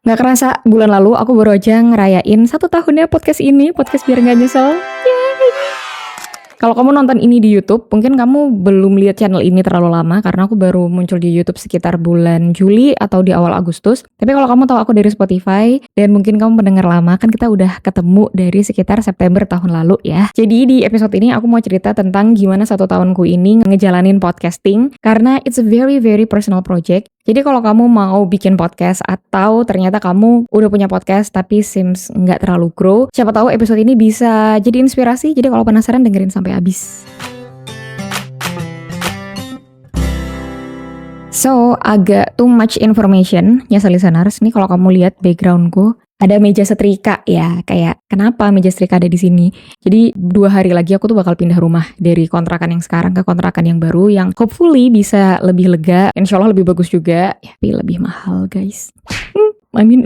Nggak kerasa bulan lalu aku baru aja ngerayain 1 tahunnya podcast ini, podcast biar nggak nyesel. Yeay. Kalau kamu nonton ini di YouTube, mungkin kamu belum lihat channel ini terlalu lama karena aku baru muncul di YouTube sekitar bulan Juli atau di awal Agustus. Tapi kalau kamu tahu aku dari Spotify dan mungkin kamu pendengar lama, kan kita udah ketemu dari sekitar September tahun lalu ya. Jadi di episode ini aku mau cerita tentang gimana 1 tahunku ini ngejalanin podcasting karena it's a very very personal project. Jadi kalau kamu mau bikin podcast atau ternyata kamu udah punya podcast tapi seems nggak terlalu grow, siapa tahu episode ini bisa jadi inspirasi. Jadi kalau penasaran dengerin sampai habis. So, agak too much information, ya listeners. Nih kalau kamu lihat backgroundku, ada meja setrika ya. Kayak kenapa meja setrika ada di sini? Jadi 2 hari lagi aku tuh bakal pindah rumah dari kontrakan yang sekarang ke kontrakan yang baru yang hopefully bisa lebih lega, insya Allah lebih bagus juga, ya, tapi lebih mahal guys.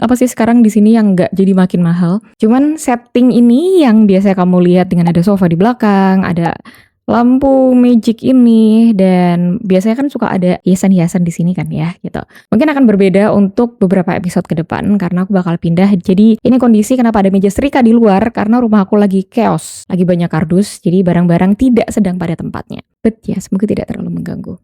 Apa sih sekarang di sini yang nggak jadi makin mahal? Cuman setting ini yang biasa kamu lihat dengan ada sofa di belakang, ada lampu magic ini, dan biasanya kan suka ada hiasan-hiasan di sini kan ya gitu. Mungkin akan berbeda untuk beberapa episode ke depan karena aku bakal pindah. Jadi ini kondisi kenapa ada meja setrika di luar karena rumah aku lagi chaos, lagi banyak kardus, jadi barang-barang tidak sedang pada tempatnya. But ya, semoga tidak terlalu mengganggu.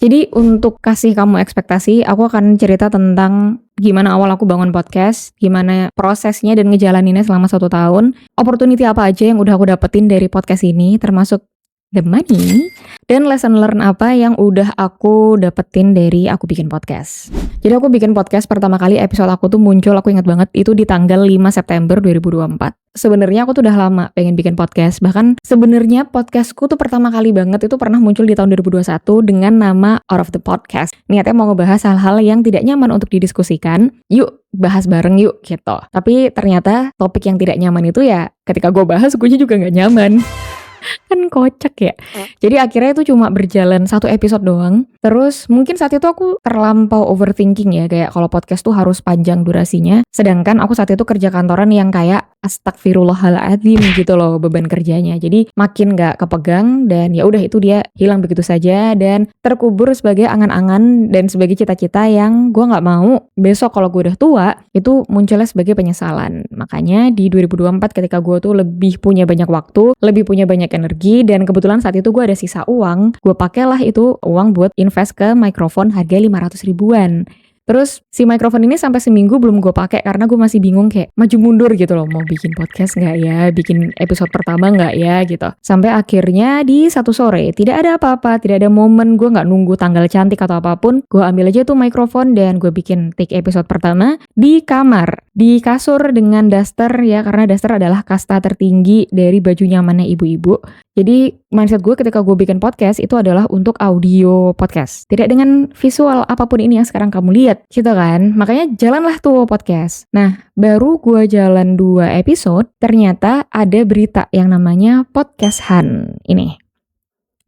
Jadi untuk kasih kamu ekspektasi, aku akan cerita tentang gimana awal aku bangun podcast, gimana prosesnya dan ngejalaninnya selama 1 tahun, opportunity apa aja yang udah aku dapetin dari podcast ini, termasuk the money, dan lesson learn apa yang udah aku dapetin dari aku bikin podcast. Jadi aku bikin podcast pertama kali episode aku tuh muncul, aku ingat banget, itu di tanggal 5 September 2024. Sebenarnya aku tuh udah lama pengen bikin podcast. Bahkan sebenarnya podcastku tuh pertama kali banget itu pernah muncul di tahun 2021 dengan nama Out of the Podcast. Niatnya mau ngebahas hal-hal yang tidak nyaman untuk didiskusikan. Yuk bahas bareng yuk gitu. Tapi ternyata topik yang tidak nyaman itu ya ketika gue bahas gue juga gak nyaman. Kan kocak ya. Jadi akhirnya itu cuma berjalan 1 episode doang. Terus mungkin saat itu aku terlampau overthinking ya, kayak kalau podcast tuh harus panjang durasinya. Sedangkan aku saat itu kerja kantoran yang kayak astagfirullahaladzim gitu loh beban kerjanya. Jadi makin gak kepegang dan ya udah itu dia hilang begitu saja dan terkubur sebagai angan-angan dan sebagai cita-cita yang gue gak mau besok kalau gue udah tua itu munculnya sebagai penyesalan. Makanya di 2024 ketika gue tuh lebih punya banyak waktu, lebih punya banyak energi, dan kebetulan saat itu gue ada sisa uang, gue pakailah itu uang buat invest ke mikrofon harga 500 ribuan. Terus si mikrofon ini sampai seminggu belum gue pakai karena gue masih bingung kayak maju mundur gitu loh, mau bikin podcast nggak ya, bikin episode pertama nggak ya gitu. Sampai akhirnya di satu sore tidak ada apa-apa, tidak ada momen, gue nggak nunggu tanggal cantik atau apapun, gue ambil aja tuh mikrofon dan gue bikin take episode pertama di kamar, di kasur dengan daster ya, karena daster adalah kasta tertinggi dari baju nyamannya ibu-ibu. Jadi mindset gue ketika gue bikin podcast itu adalah untuk audio podcast, tidak dengan visual apapun ini yang sekarang kamu lihat gitu kan. Makanya jalanlah tuh podcast. Nah baru gue jalan 2 episode ternyata ada berita yang namanya Podcast Han ini.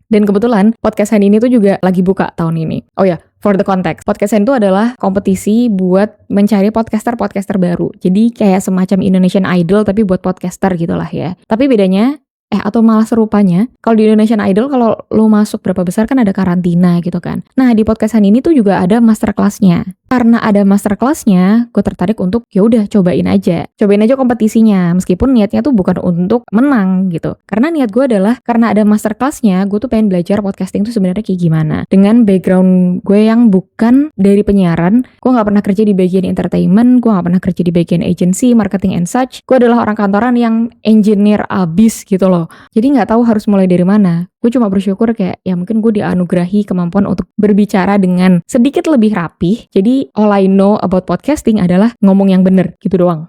Dan kebetulan Podcast Han ini tuh juga lagi buka tahun ini. Oh ya, for the context, Podcast Han itu adalah kompetisi buat mencari podcaster-podcaster baru. Jadi kayak semacam Indonesian Idol tapi buat podcaster gitulah ya. Tapi bedanya atau malah serupanya, kalau di Indonesian Idol kalau lo masuk berapa besar kan ada karantina gitu kan. Nah di podcastan ini tuh juga ada masterclass-nya. Karena ada masterclass-nya, gue tertarik untuk ya udah cobain aja kompetisinya, meskipun niatnya tuh bukan untuk menang gitu. Karena niat gue adalah karena ada masterclass-nya, gue tuh pengen belajar podcasting tuh sebenarnya kayak gimana. Dengan background gue yang bukan dari penyiaran, gue nggak pernah kerja di bagian entertainment, gue nggak pernah kerja di bagian agency, marketing and such. Gue adalah orang kantoran yang engineer abis gitu loh. Jadi nggak tahu harus mulai dari mana. Gue cuma bersyukur kayak ya mungkin gue dianugerahi kemampuan untuk berbicara dengan sedikit lebih rapih. Jadi all I know about podcasting adalah ngomong yang bener gitu doang.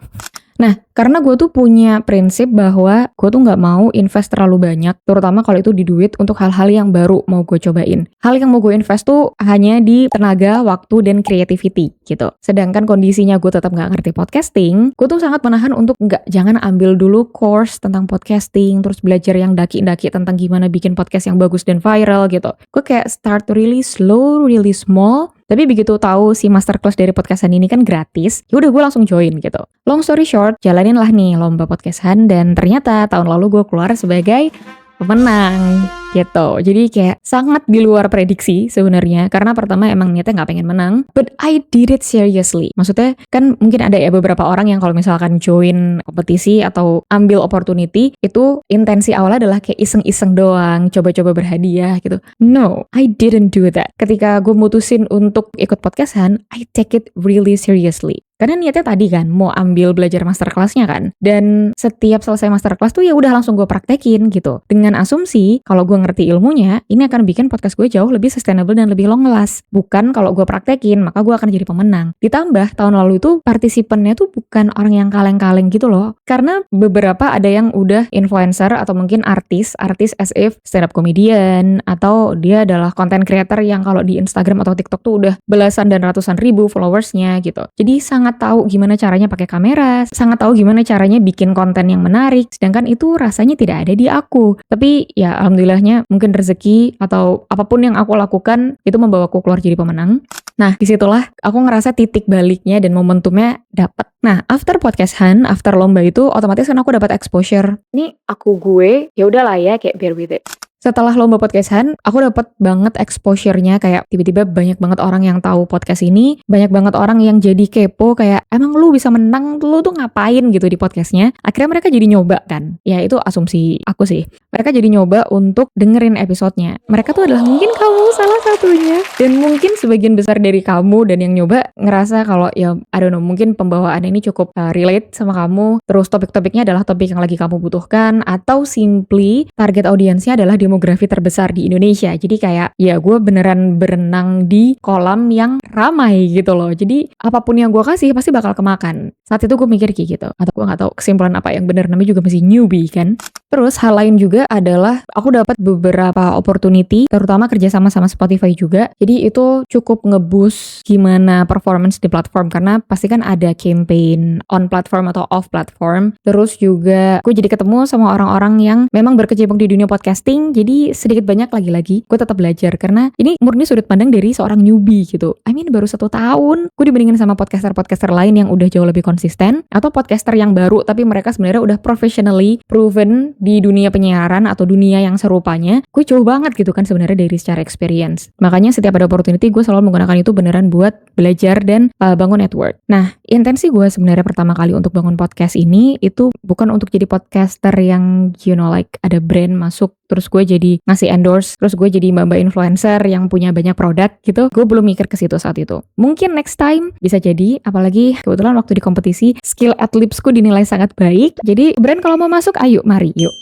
Nah, karena gue tuh punya prinsip bahwa gue tuh gak mau invest terlalu banyak, terutama kalau itu di duit untuk hal-hal yang baru mau gue cobain. Hal yang mau gue invest tuh hanya di tenaga, waktu, dan creativity gitu. Sedangkan kondisinya gue tetap gak ngerti podcasting, gue tuh sangat menahan untuk jangan ambil dulu course tentang podcasting, terus belajar yang daki-daki tentang gimana bikin podcast yang bagus dan viral gitu. Gue kayak start really slow, really small. Tapi begitu tahu si masterclass dari podcastan ini kan gratis, ya udah gue langsung join gitu. Long story short, jalanin lah nih lomba podcastan dan ternyata tahun lalu gue keluar sebagai pemenang gitu. Jadi kayak sangat di luar prediksi sebenarnya, karena pertama emang niatnya nggak pengen menang, but I did it seriously. Maksudnya kan mungkin ada ya beberapa orang yang kalau misalkan join kompetisi atau ambil opportunity itu intensi awalnya adalah kayak iseng-iseng doang, coba-coba berhadiah gitu. No, I didn't do that. Ketika gue mutusin untuk ikut podcastan, I take it really seriously. Karena niatnya tadi kan mau ambil belajar masterclass-nya kan. Dan setiap selesai masterclass tuh ya udah langsung gue praktekin gitu. Dengan asumsi kalau gue ngerti ilmunya, ini akan bikin podcast gue jauh lebih sustainable dan lebih long last. Bukan kalau gue praktekin, maka gue akan jadi pemenang. Ditambah tahun lalu itu partisipannya tuh bukan orang yang kaleng-kaleng gitu loh. Karena beberapa ada yang udah influencer atau mungkin artis as if stand up comedian, atau dia adalah content creator yang kalau di Instagram atau TikTok tuh udah belasan dan ratusan ribu followersnya gitu. Jadi sangat tahu gimana caranya pakai kamera, sangat tahu gimana caranya bikin konten yang menarik, sedangkan itu rasanya tidak ada di aku. Tapi ya alhamdulillahnya mungkin rezeki atau apapun yang aku lakukan itu membawaku keluar jadi pemenang. Nah, disitulah aku ngerasa titik baliknya dan momentumnya dapat. Nah, after podcast Han, after lomba itu otomatis kan aku dapat exposure. Ini aku gue, ya udahlah ya kayak bear with it. Setelah lomba podcastan, aku dapat banget exposure-nya, kayak tiba-tiba banyak banget orang yang tahu podcast ini, banyak banget orang yang jadi kepo kayak emang lu bisa menang, lu tuh ngapain gitu di podcastnya. Akhirnya mereka jadi nyoba kan, ya itu asumsi aku sih. Mereka jadi nyoba untuk dengerin episodenya. Mereka tuh adalah mungkin kamu salah satunya, dan mungkin sebagian besar dari kamu dan yang nyoba ngerasa kalau ya I don't know, mungkin pembawaan ini cukup relate sama kamu, terus topik-topiknya adalah topik yang lagi kamu butuhkan, atau simply target audiensnya adalah demografi terbesar di Indonesia. Jadi kayak ya gue beneran berenang di kolam yang ramai gitu loh. Jadi apapun yang gue kasih pasti bakal kemakan. Saat itu gue mikir kayak gitu. Atau gue gak tahu kesimpulan apa yang bener, namanya juga masih newbie kan. Terus hal lain juga adalah aku dapat beberapa opportunity, terutama kerjasama sama Spotify juga. Jadi itu cukup ngeboost gimana performance di platform, karena pasti kan ada campaign on platform atau off platform. Terus juga gue jadi ketemu sama orang-orang yang memang berkecimpung di dunia podcasting. Jadi sedikit banyak lagi-lagi gue tetap belajar, karena ini murni sudut pandang dari seorang newbie gitu. I mean baru 1 tahun gue dibandingin sama podcaster-podcaster lain yang udah jauh lebih konsisten, atau podcaster yang baru tapi mereka sebenarnya udah professionally proven di dunia penyiaran atau dunia yang serupanya. Gue jauh banget gitu kan sebenarnya dari secara experience. Makanya setiap ada opportunity gue selalu menggunakan itu beneran buat belajar dan bangun network. Nah, intensi gue sebenarnya pertama kali untuk bangun podcast ini itu bukan untuk jadi podcaster yang you know like ada brand masuk terus gue jadi ngasih endorse, terus gue jadi mbak-mbak influencer yang punya banyak produk gitu. Gue belum mikir ke situ saat itu. Mungkin next time bisa jadi, apalagi kebetulan waktu di kompetisi skill ad-libsku dinilai sangat baik. Jadi brand kalau mau masuk, ayo mari yuk.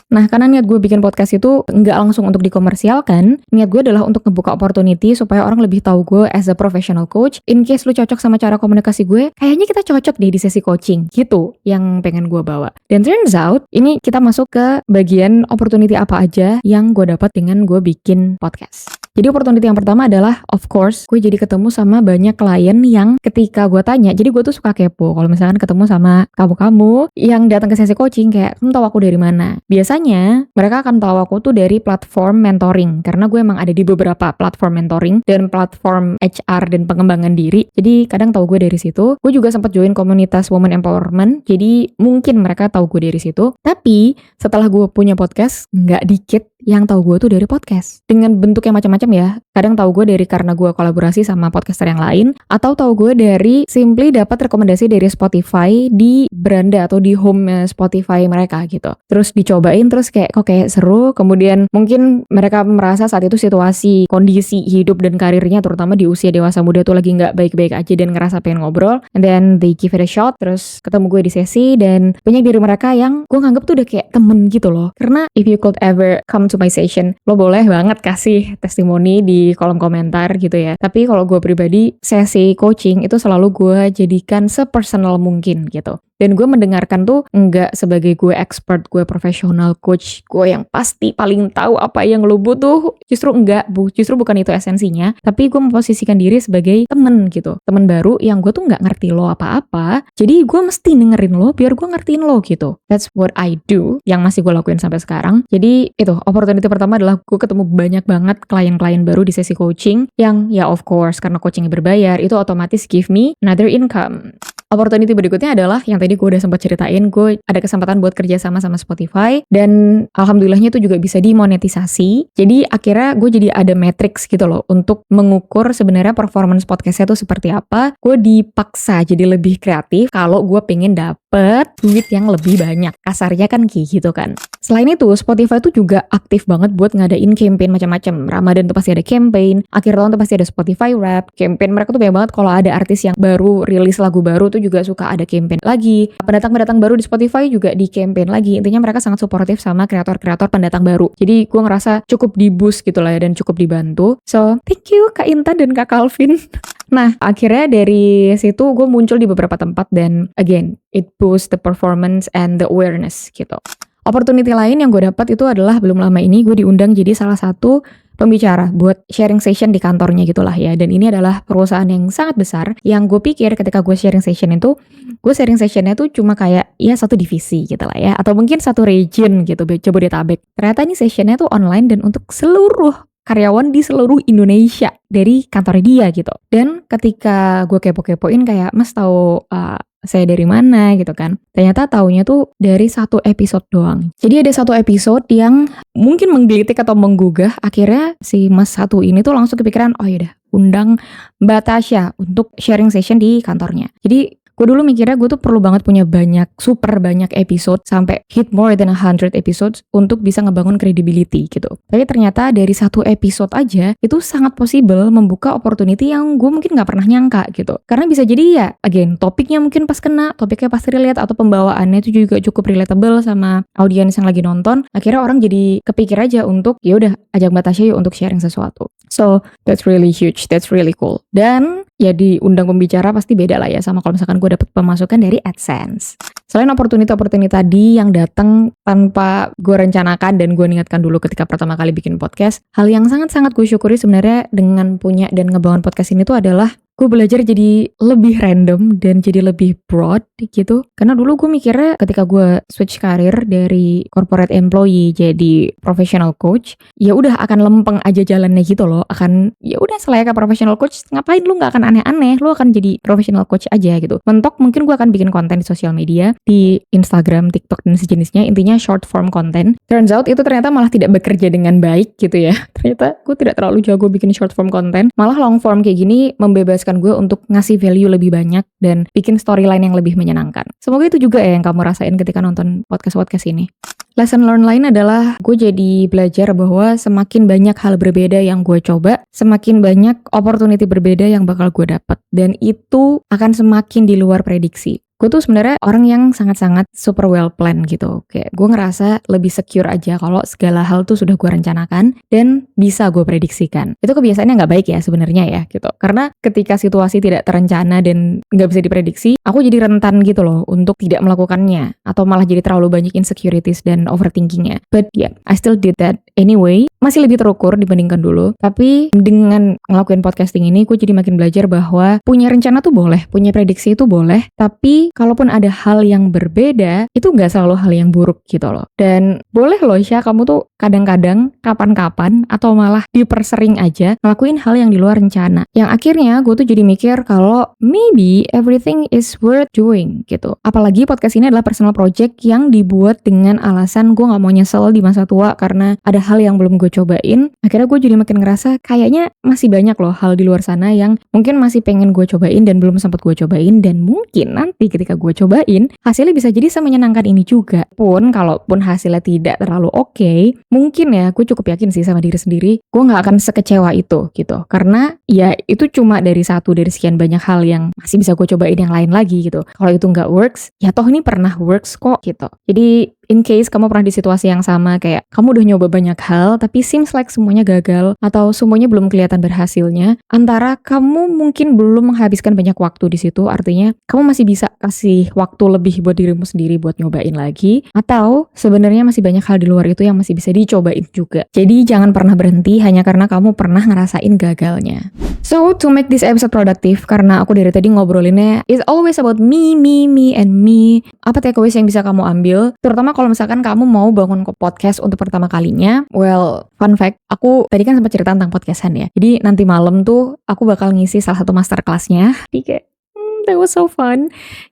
Nah, karena niat gue bikin podcast itu nggak langsung untuk dikomersialkan, niat gue adalah untuk ngebuka opportunity supaya orang lebih tahu gue as a professional coach. In case lu cocok sama cara komunikasi gue, kayaknya kita cocok deh di sesi coaching. Gitu yang pengen gue bawa. Dan turns out, ini kita masuk ke bagian opportunity apa aja yang gue dapat dengan gue bikin podcast. Jadi opportunity yang pertama adalah, of course, gue jadi ketemu sama banyak klien yang ketika gue tanya, jadi gue tuh suka kepo. Kalau misalkan ketemu sama kamu-kamu yang datang ke sesi coaching, kayak, kamu tahu aku dari mana? Biasanya, mereka akan tahu aku tuh dari platform mentoring. Karena gue emang ada di beberapa platform mentoring dan platform HR dan pengembangan diri. Jadi kadang tahu gue dari situ. Gue juga sempat join komunitas women empowerment. Jadi mungkin mereka tahu gue dari situ. Tapi setelah gue punya podcast, nggak dikit yang tahu gue tuh dari podcast. Dengan bentuk yang macam-macam ya. Kadang tahu gue dari karena gue kolaborasi sama podcaster yang lain, atau tahu gue dari simply dapat rekomendasi dari Spotify di beranda atau di home Spotify mereka gitu. Terus dicobain, terus kayak kok kayak seru. Kemudian mungkin mereka merasa saat itu situasi, kondisi hidup dan karirnya terutama di usia dewasa muda tuh lagi nggak baik-baik aja dan ngerasa pengen ngobrol. And then they give it a shot. Terus ketemu gue di sesi, dan banyak dari mereka yang gue nganggap tuh udah kayak temen gitu loh. Karena if you could ever come to my session, lo boleh banget kasih testimoni di kolom komentar gitu ya. Tapi kalau gue pribadi, sesi coaching itu selalu gue jadikan sepersonal mungkin gitu. Dan gue mendengarkan tuh enggak sebagai gue expert, gue profesional coach, gue yang pasti paling tahu apa yang lo butuh. Justru enggak, justru bukan itu esensinya. Tapi gue memposisikan diri sebagai temen gitu. Temen baru yang gue tuh enggak ngerti lo apa-apa. Jadi gue mesti dengerin lo biar gue ngertiin lo gitu. That's what I do, yang masih gue lakuin sampai sekarang. Jadi itu, opportunity pertama adalah gue ketemu banyak banget klien-klien baru di sesi coaching. Yang ya of course, karena coachingnya berbayar, itu otomatis give me another income. Opportunity berikutnya adalah yang tadi gue udah sempat ceritain, gue ada kesempatan buat kerja sama Spotify dan alhamdulillahnya itu juga bisa dimonetisasi. Jadi akhirnya gue jadi ada matrix gitu loh untuk mengukur sebenarnya performance podcastnya tuh seperti apa. Gue dipaksa jadi lebih kreatif kalau gue pengen dapet duit yang lebih banyak. Kasarnya kan kayak gitu kan. Selain itu, Spotify tuh juga aktif banget buat ngadain campaign macam-macam. Ramadan tuh pasti ada campaign, akhir tahun tuh pasti ada Spotify Wrap. Campaign mereka tuh banyak banget kalau ada artis yang baru rilis lagu baru tuh juga suka ada campaign lagi. Pendatang-pendatang baru di Spotify juga di campaign lagi. Intinya mereka sangat suportif sama kreator-kreator pendatang baru. Jadi gue ngerasa cukup di boost gitu lah ya dan cukup dibantu. So, thank you Kak Intan dan Kak Calvin. Nah, akhirnya dari situ gue muncul di beberapa tempat dan again, it boosts the performance and the awareness gitu. Opportunity lain yang gue dapat itu adalah belum lama ini gue diundang jadi salah satu pembicara buat sharing session di kantornya gitulah ya. Dan ini adalah perusahaan yang sangat besar yang gue pikir ketika gue sharing session itu, gue sharing sessionnya tuh cuma kayak ya satu divisi gitu lah ya. Atau mungkin satu region gitu, Jabodetabek. Ternyata ini sessionnya tuh online dan untuk seluruh karyawan di seluruh Indonesia dari kantor dia gitu. Dan ketika gue kepo-kepoin kayak, Mas tahu saya dari mana gitu kan. Ternyata taunya tuh dari satu episode doang. Jadi ada satu episode yang mungkin menggelitik atau menggugah. Akhirnya si Mas satu ini tuh langsung kepikiran, oh yaudah undang Mbak Tasya untuk sharing session di kantornya. Jadi gue dulu mikirnya gue tuh perlu banget punya super banyak episode sampai hit more than 100 episodes untuk bisa ngebangun credibility gitu. Tapi ternyata dari satu episode aja itu sangat possible membuka opportunity yang gue mungkin gak pernah nyangka gitu. Karena bisa jadi ya again topiknya mungkin pas kena, topiknya pasti relate atau pembawaannya itu juga cukup relatable sama audiens yang lagi nonton. Akhirnya orang jadi kepikir aja untuk ya udah ajak Mbak Tasya yuk untuk sharing sesuatu. So that's really huge, that's really cool. Dan ya diundang pembicara pasti beda lah ya sama kalau misalkan gue dapet pemasukan dari AdSense. Selain opportunity tadi yang datang tanpa gue rencanakan dan gue niatkan dulu ketika pertama kali bikin podcast, hal yang sangat-sangat gue syukuri sebenarnya dengan punya dan ngebangun podcast ini tuh adalah gue belajar jadi lebih random dan jadi lebih broad gitu. Karena dulu gue mikirnya ketika gue switch karir dari corporate employee jadi professional coach, ya udah akan lempeng aja jalannya gitu loh. Akan ya udah selayaknya professional coach, ngapain lu nggak akan aneh-aneh, lu akan jadi professional coach aja gitu. Mentok mungkin gue akan bikin konten di sosial media, di Instagram, TikTok dan sejenisnya, intinya short form content. Turns out itu ternyata malah tidak bekerja dengan baik gitu ya. Ternyata gue tidak terlalu jago bikin short form content, malah long form kayak gini membebaskan gue untuk ngasih value lebih banyak dan bikin storyline yang lebih menyenangkan. Semoga itu juga ya yang kamu rasain ketika nonton podcast-podcast ini. Lesson learn lain adalah gue jadi belajar bahwa semakin banyak hal berbeda yang gue coba, semakin banyak opportunity berbeda yang bakal gue dapat. Dan itu akan semakin di luar prediksi. Gue tuh sebenarnya orang yang sangat-sangat super well planned gitu. Kayak gue ngerasa lebih secure aja kalau segala hal tuh sudah gue rencanakan dan bisa gue prediksikan. Itu kebiasaannya nggak baik ya sebenarnya ya gitu. Karena ketika situasi tidak terencana dan nggak bisa diprediksi, aku jadi rentan gitu loh untuk tidak melakukannya atau malah jadi terlalu banyak insecurities dan overthinkingnya. But yeah, I still did that anyway. Masih lebih terukur dibandingkan dulu. Tapi dengan ngelakuin podcasting ini, gue jadi makin belajar bahwa punya rencana tuh boleh, punya prediksi itu boleh, tapi kalaupun ada hal yang berbeda, itu nggak selalu hal yang buruk gitu loh. Dan boleh loh Syah, kamu tuh kadang-kadang, kapan-kapan, atau malah dipersering aja ngelakuin hal yang di luar rencana. Yang akhirnya gue tuh jadi mikir kalau maybe everything is worth doing gitu. Apalagi podcast ini adalah personal project yang dibuat dengan alasan gue nggak mau nyesel di masa tua karena ada hal yang belum gue cobain. Akhirnya gue jadi makin ngerasa kayaknya masih banyak loh hal di luar sana yang mungkin masih pengen gue cobain dan belum sempat gue cobain, dan mungkin nanti ketika gue cobain, hasilnya bisa jadi semenyenangkan ini juga. Kalaupun hasilnya tidak terlalu oke, mungkin ya gue cukup yakin sih sama diri sendiri, gue gak akan sekecewa itu gitu. Karena ya itu cuma dari satu dari sekian banyak hal yang masih bisa gue cobain yang lain lagi gitu. Kalau itu gak works, ya toh ini pernah works kok gitu. Jadi in case kamu pernah di situasi yang sama, kayak kamu udah nyoba banyak hal tapi seems like semuanya gagal atau semuanya belum kelihatan berhasilnya, antara kamu mungkin belum menghabiskan banyak waktu di situ, artinya kamu masih bisa kasih waktu lebih buat dirimu sendiri buat nyobain lagi, atau sebenarnya masih banyak hal di luar itu yang masih bisa dicobain juga. Jadi jangan pernah berhenti hanya karena kamu pernah ngerasain gagalnya. So to make this episode productive, karena aku dari tadi ngobrolinnya it's always about me, and me. Apa takeaways yang bisa kamu ambil? Terutama kalau misalkan kamu mau bangun podcast untuk pertama kalinya. Well, fun fact, aku tadi kan sempat cerita tentang podcastan ya. Jadi nanti malam tuh aku bakal ngisi salah satu masterclass-nya. Jadi kayak That was so fun.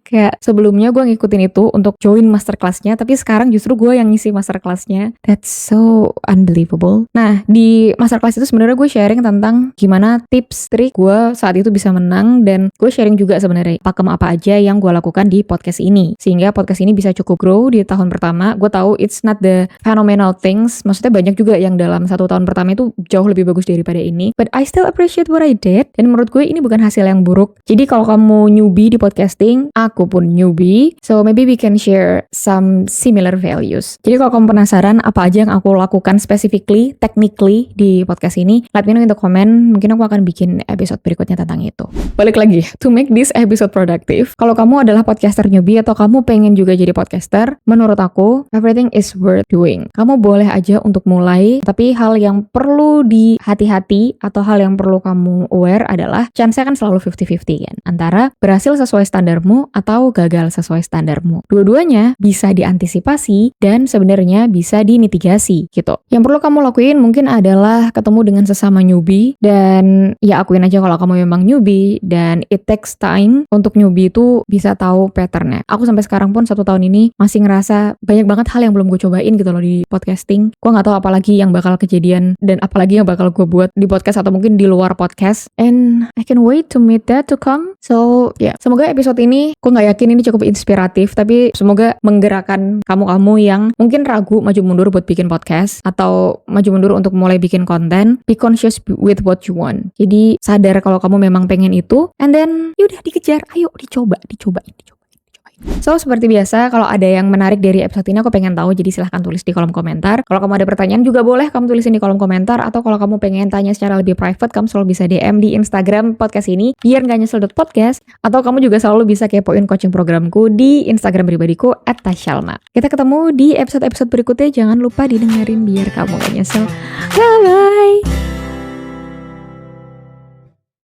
Kayak sebelumnya gue ngikutin itu untuk join masterclassnya, tapi sekarang justru gue yang ngisi masterclassnya. That's so unbelievable. Nah, di masterclass itu sebenarnya gue sharing tentang gimana tips trik gue saat itu bisa menang, dan gue sharing juga sebenarnya pakem apa aja yang gue lakukan di podcast ini, sehingga podcast ini bisa cukup grow di tahun pertama. Gue tahu it's not the phenomenal things, maksudnya banyak juga yang dalam 1 tahun pertama itu jauh lebih bagus daripada ini, but I still appreciate what I did, dan menurut gue ini bukan hasil yang buruk. Jadi kalau kamu newbie di podcasting, aku pun newbie, so maybe we can share some similar values. Jadi kalau kamu penasaran apa aja yang aku lakukan specifically, technically di podcast ini, let me know in the comment. Mungkin aku akan bikin episode berikutnya tentang itu. Balik lagi, to make this episode productive, kalau kamu adalah podcaster newbie atau kamu pengen juga jadi podcaster, menurut aku, everything is worth doing. Kamu boleh aja untuk mulai, tapi hal yang perlu dihati-hati atau hal yang perlu kamu aware adalah chance-nya kan selalu 50-50 kan, antara berhasil sesuai standarmu atau gagal sesuai standarmu. Dua-duanya bisa diantisipasi dan sebenarnya bisa dimitigasi gitu. Yang perlu kamu lakuin mungkin adalah ketemu dengan sesama newbie, dan ya akuin aja kalau kamu memang newbie, dan it takes time untuk newbie itu bisa tahu patternnya. Aku sampai sekarang pun 1 tahun ini masih ngerasa banyak banget hal yang belum gue cobain gitu loh di podcasting. Gue gak tahu apalagi yang bakal kejadian dan apalagi yang bakal gue buat di podcast atau mungkin di luar podcast, and I can wait to meet that to come. So yeah, semoga episode ini, gue gak yakin ini cukup inspiratif, tapi semoga menggerakkan kamu-kamu yang mungkin ragu maju mundur buat bikin podcast atau maju mundur untuk mulai bikin konten. Be conscious with what you want. Jadi sadar kalau kamu memang pengen itu, and then yaudah dikejar, ayo dicobain. So, seperti biasa, kalau ada yang menarik dari episode ini aku pengen tahu, jadi silahkan tulis di kolom komentar. Kalau kamu ada pertanyaan juga boleh kamu tulisin di kolom komentar, atau kalau kamu pengen tanya secara lebih private, kamu selalu bisa DM di Instagram podcast ini, biar gak nyesel.podcast, atau kamu juga selalu bisa kepoin coaching programku di Instagram pribadiku @tashalma. Kita ketemu di episode-episode berikutnya, jangan lupa didengerin biar kamu gak nyesel. Bye-bye!